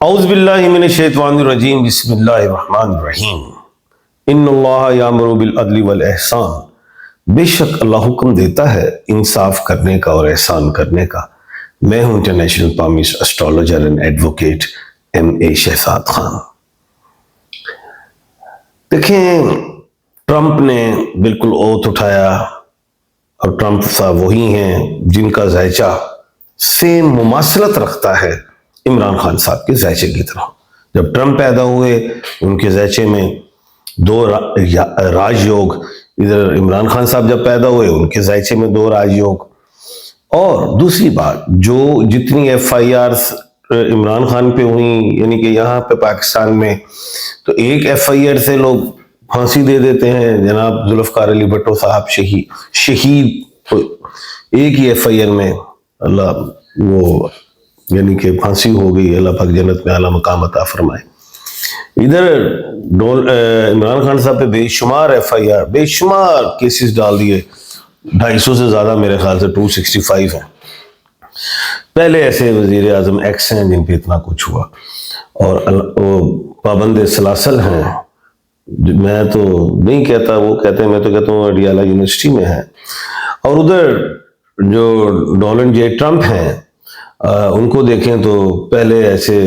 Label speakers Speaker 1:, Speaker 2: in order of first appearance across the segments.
Speaker 1: औज़ुबिल्लाहि मिनश्शैतानिर्रजीम बिस्मिल्लाहिर्रहमानिर्रहीम। इन्नल्लाह यामुरु बिल अदली वल एहसान। बेशक अल्लाह हुक्म देता है इंसाफ करने का और एहसान करने का। मैं हूं international palmist astrologer and advocate M.A. Shahzad Khan. देखें, ट्रंप ने बिल्कुल ओथ उठाया और ट्रंप साहब वही हैं जिनका जायचा सेम मुमासलत रखता है इमरान खान साहब के जायचे की तरह। जब ट्रंप पैदा हुए उनके जायचे में दो राजयोग, इधर इमरान खान साहब जब पैदा हुए उनके जायचे में दो राजयोग। और दूसरी बात, जो जितनी FIR इमरान खान पे हुई, यानी कि यहाँ पे पाकिस्तान में, तो एक FIR से लोग फांसी दे देते हैं। जनाब जुल्फकार अली भट्टो साहब शहीद तो एक ही FIR में अल्लाह वो यानी कि फांसी हो गई। अल्लाह पाक जन्नत में आला मकाम अता फरमाए। इधर इमरान खान साहब पे बेशुमार FIR, बेशुमार केसेस डाल दिए। 250 से ज्यादा, मेरे ख्याल से 265 है। पहले ऐसे वजीर आजम एक्स हैं जिन पे इतना कुछ हुआ, और वो पाबंद सलासल हैं। मैं तो नहीं कहता, वो कहते हैं, मैं तो कहता हूँ अडियाला यूनिवर्सिटी में है। और उधर जो डोनाल्ड J. ट्रंप हैं, उनको देखें तो पहले ऐसे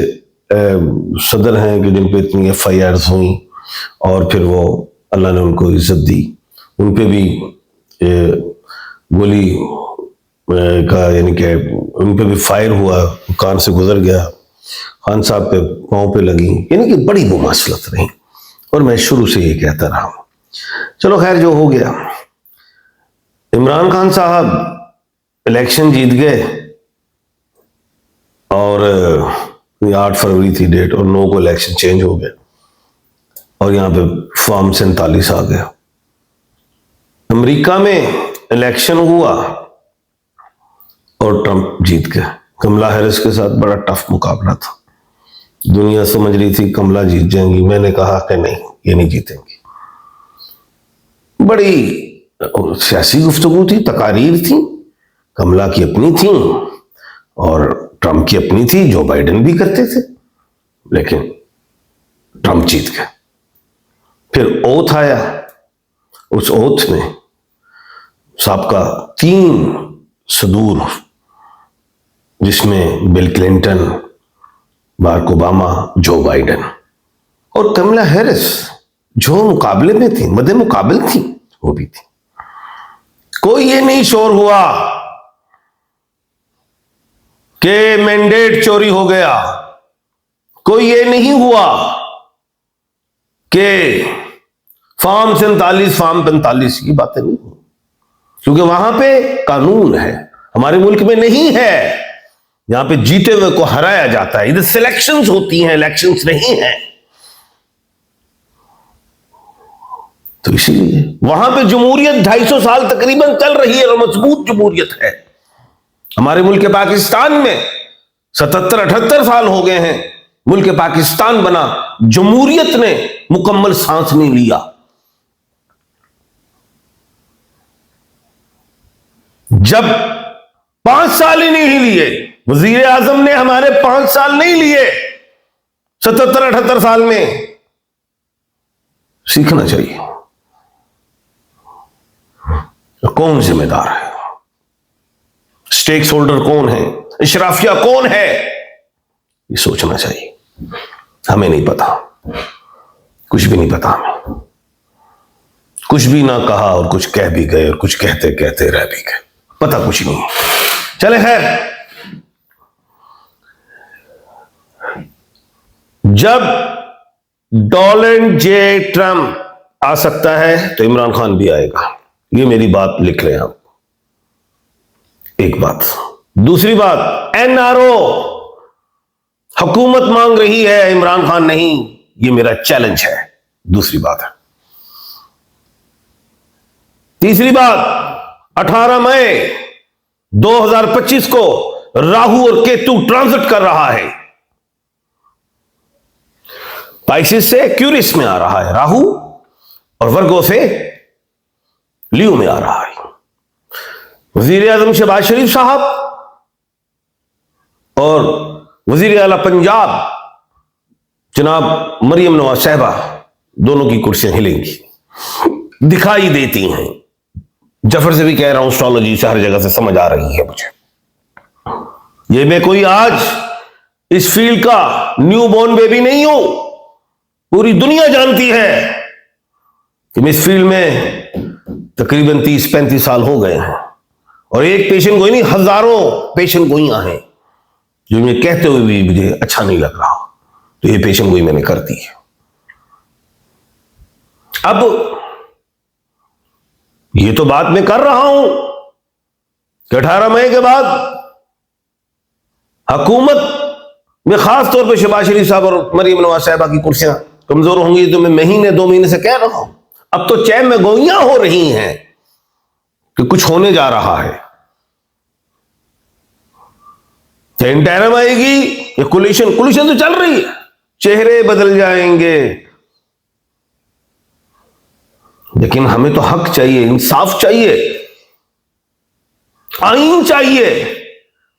Speaker 1: सदर हैं कि जिन पे इतनी FIRs हुई, और फिर वो अल्लाह ने उनको इज्जत दी। उन पे भी गोली का यानी कि उन पे भी फायर हुआ, कान से गुजर गया। खान साहब पे पाँव पे लगी, यानी कि बड़ी मुमासलत रही। और मैं शुरू से ये कहता रहा हूँ। चलो खैर, जो हो गया। इमरान खान साहब इलेक्शन जीत गए और 8 फरवरी थी डेट, और 9 को इलेक्शन चेंज हो गया और यहाँ पे फॉर्म 47 आ गया। अमेरिका में इलेक्शन हुआ और ट्रंप जीत गया। कमला हैरिस के साथ बड़ा टफ मुकाबला था। दुनिया समझ रही थी कमला जीत जाएंगी। मैंने कहा कि नहीं, ये नहीं जीतेंगी। बड़ी सियासी गुफ्तगू थी, तकारीर थी। कमला की अपनी थी और ट्रंप की अपनी थी। जो बाइडेन भी करते थे, लेकिन ट्रंप जीत गया। फिर ओथ आया। उस ओथ में सबका 3 सदूर, जिसमें bill Clinton, Barack Obama, Joe Biden और कमला हैरिस, जो मुकाबले में थी, मदे मुकाबल थी, वो भी थी। कोई ये नहीं शोर हुआ कि मैंडेट चोरी हो गया। कोई ये नहीं हुआ कि फॉर्म 47 फॉर्म 45 की बातें नहीं हुई, क्योंकि वहां पे कानून है। हमारे मुल्क में नहीं है। यहां पे जीते हुए को हराया जाता है। इधर सिलेक्शंस होती हैं, इलेक्शंस नहीं है। तो इसीलिए वहां पे जमहूरियत 250 साल तकरीबन चल रही है और मजबूत जमहूरियत है। हमारे मुल्क पाकिस्तान में 77-78 साल हो गए हैं मुल्क पाकिस्तान बना, जमहूरियत ने मुकम्मल सांस नहीं लिया। जब 5 साल ही नहीं लिए, वजीर आजम ने हमारे 5 साल नहीं लिए 77-78 साल में। सीखना चाहिए कौन जिम्मेदार है, स्टेक होल्डर कौन है, इशराफिया कौन है, ये सोचना चाहिए। हमें नहीं पता, कुछ भी नहीं पता। हमें कुछ भी ना कहा और कुछ कह भी गए और कुछ कहते कहते रह भी गए। पता कुछ नहीं। चले खैर, जब डोनाल्ड J. ट्रंप आ सकता है तो इमरान खान भी आएगा। ये मेरी बात लिख लें आप। एक बात। दूसरी बात, NRO हुकूमत मांग रही है, इमरान खान नहीं। ये मेरा चैलेंज है। दूसरी बात है। तीसरी बात, 18 मई 2025 को राहु और केतु ट्रांजिट कर रहा है। पाइसिस से एक्यूरिस में आ रहा है राहु, और वर्गो से लियो में आ रहा है। वजीर आजम शहबाज शरीफ साहब और वजीर आला पंजाब जनाब मरियम नवाज साहिबा दोनों की कुर्सियां हिलेंगी, दिखाई देती हैं। जफर से भी कह रहा हूं, एस्ट्रोलॉजी से हर जगह से समझ आ रही है मुझे। ये मैं कोई आज इस फील्ड का न्यू बॉर्न बेबी नहीं हूं। पूरी दुनिया जानती है कि मैं इस फील्ड में तकरीबन 30-35 साल हो गए हैं, और एक पेशेंट गोई नहीं, हजारों पेशेंट गोइयां हैं जो मुझे कहते हुए भी मुझे अच्छा नहीं लग रहा, तो ये पेशेंट गोई मैंने कर दी है। अब ये तो बात मैं कर रहा हूं कि 18 मई के बाद हुकूमत में खास तौर पर शहबाज शरीफ साहब और मरियम नवाज साहिबा की कुर्सियां कमजोर होंगी, तो मैं महीने 2 महीने से कह रहा हूं। अब तो चैन में गोइयां हो रही हैं कि कुछ होने जा रहा है। इंटरम आएगी या कोलिशन तो चल रही है, चेहरे बदल जाएंगे, लेकिन हमें तो हक चाहिए, इंसाफ चाहिए, आईन चाहिए,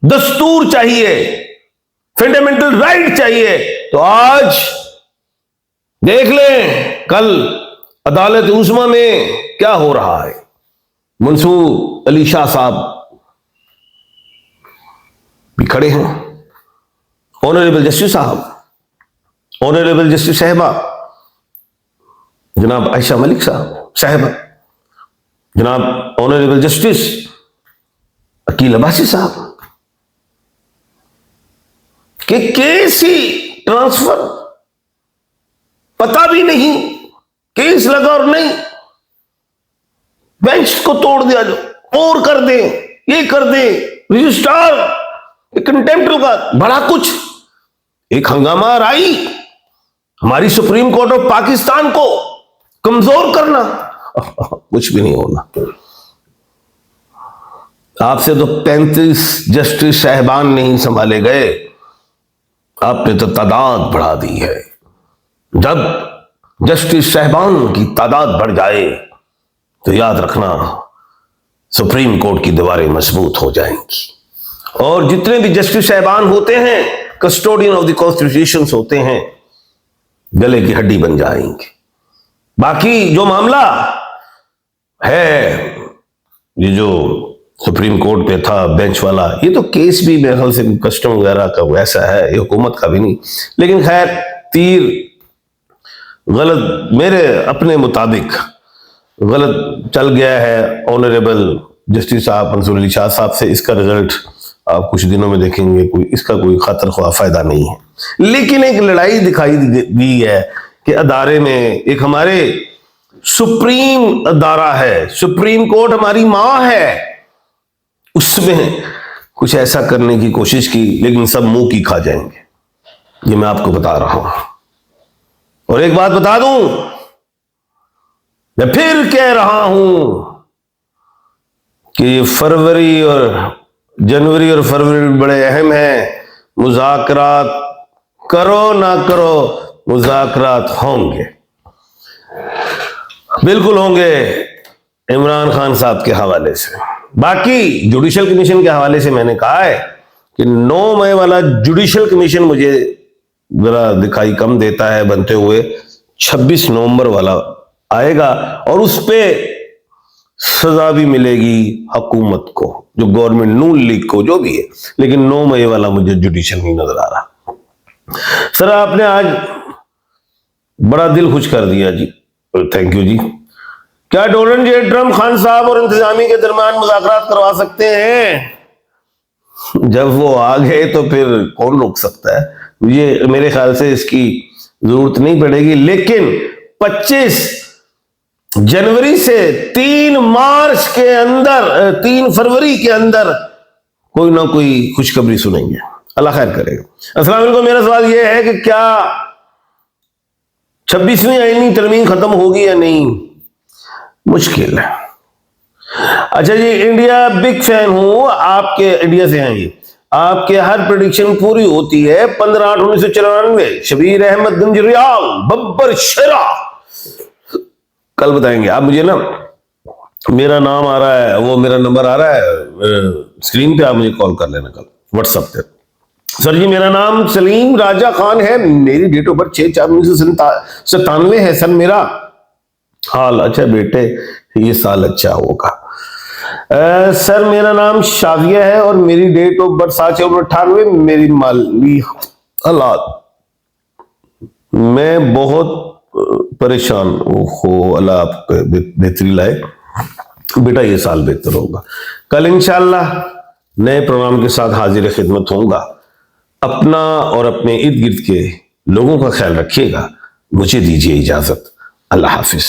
Speaker 1: दस्तूर चाहिए, फंडामेंटल राइट चाहिए। तो आज देख लें कल अदालत उस्मा में क्या हो रहा है। मंसूर अली शाह साहब भी खड़े हैं, ऑनरेबल जस्टिस साहब, ऑनरेबल जस्टिस साहिबा जनाब आयशा मलिक साहब, जनाब ऑनरेबल जस्टिस अकील अब्बासी साहब के केस ही ट्रांसफर, पता भी नहीं केस लगा और नहीं, बेंच को तोड़ दिया, जो और कर दे, ये कर दे, रजिस्ट्रार कंटेम्प्ट का बड़ा कुछ, एक हंगामा आई हमारी सुप्रीम कोर्ट ऑफ पाकिस्तान को कमजोर करना। कुछ भी नहीं होना। आपसे तो 35 जस्टिस साहिबान नहीं संभाले गए, आपने तो तादाद बढ़ा दी है। जब जस्टिस साहिबान की तादाद बढ़ जाए तो याद रखना सुप्रीम कोर्ट की दीवारें मजबूत हो जाएंगी, और जितने भी जस्टिस साहिबान होते हैं कस्टोडियन ऑफ द कॉन्स्टिट्यूशन होते हैं, गले की हड्डी बन जाएंगे। बाकी जो मामला है, ये जो सुप्रीम कोर्ट पे था बेंच वाला, ये तो केस भी मेरे ख्याल से कस्टम वगैरह का वैसा है, ये हुकूमत का भी नहीं। लेकिन खैर, तीर गलत, मेरे अपने मुताबिक गलत चल गया है ऑनरेबल जस्टिस साहब मंसूर अली शाह साहब से। इसका रिजल्ट आप कुछ दिनों में देखेंगे, इसका कोई खतर ख्वाह फायदा नहीं है। लेकिन एक लड़ाई दिखाई दी है कि अदारे में, एक हमारे सुप्रीम अदारा है, सुप्रीम कोर्ट हमारी मां है, उसमें कुछ ऐसा करने की कोशिश की, लेकिन सब मुंह की खा जाएंगे, ये मैं आपको बता रहा हूं। और एक बात बता दूं, मैं फिर कह रहा हूं कि फरवरी और जनवरी और फरवरी बड़े अहम हैं। मुज़ाकरात करो ना करो, मुज़ाकरात होंगे, बिल्कुल होंगे, इमरान खान साहब के हवाले से। बाकी जुडिशल कमीशन के हवाले से मैंने कहा है कि 9 मई वाला जुडिशल कमीशन मुझे जरा दिखाई कम देता है बनते हुए। 26 नवंबर वाला आएगा, और उस पर सजा भी मिलेगी हुकूमत को, जो गवर्नमेंट नून लीग को, जो भी है। लेकिन 9 मई वाला मुझे जुडिशल नहीं नजर आ रहा। सर, आपने आज बड़ा दिल खुश कर दिया जी, थैंक यू जी। क्या डोनाल्ड जे ट्रंप खान साहब और इंतजामी के दरमियान मुज़ाकरात करवा सकते हैं? जब वो आ गए तो फिर कौन रोक सकता है? ये मेरे ख्याल से इसकी जरूरत नहीं पड़ेगी। लेकिन 25 जनवरी से 3 मार्च के अंदर, 3 फरवरी के अंदर कोई ना कोई खुशखबरी सुनेंगे, अल्लाह खैर करेगा। अस्सलाम वालेकुम। मेरा सवाल यह है कि क्या 26वीं आईनी तरमीम खत्म होगी या नहीं? मुश्किल है। अच्छा जी, इंडिया बिग फैन हूं आपके, इंडिया से हैं ये, आपके हर प्रेडिक्शन पूरी होती है। 15/8/1994 शबीर अहमद गंजरियाल बब्बर शेरा, कल बताएंगे आप मुझे ना। मेरा नाम आ रहा है, वो मेरा नंबर आ रहा है स्क्रीन पे, आप मुझे कॉल कर लेना कल व्हाट्सएप पे। सर जी मेरा नाम सलीम राजा खान है, मेरी डेट ऑफ बर्थ 6/4/1997 है सर। मेरा हाल अच्छा बेटे, ये साल अच्छा होगा। सर मेरा नाम शादिया है और मेरी डेट ऑफ बर्थ 7/4/98। मेरी माली हालात, मैं बहुत परेशान हो, अल्लाह आपको बेहतरी लाए बेटा, ये साल बेहतर होगा। कल इंशाल्लाह नए प्रोग्राम के साथ हाजिर खिदमत होऊंगा। अपना और अपने इर्द गिर्द के लोगों का ख्याल रखिएगा। मुझे दीजिए इजाजत। अल्लाह हाफिज।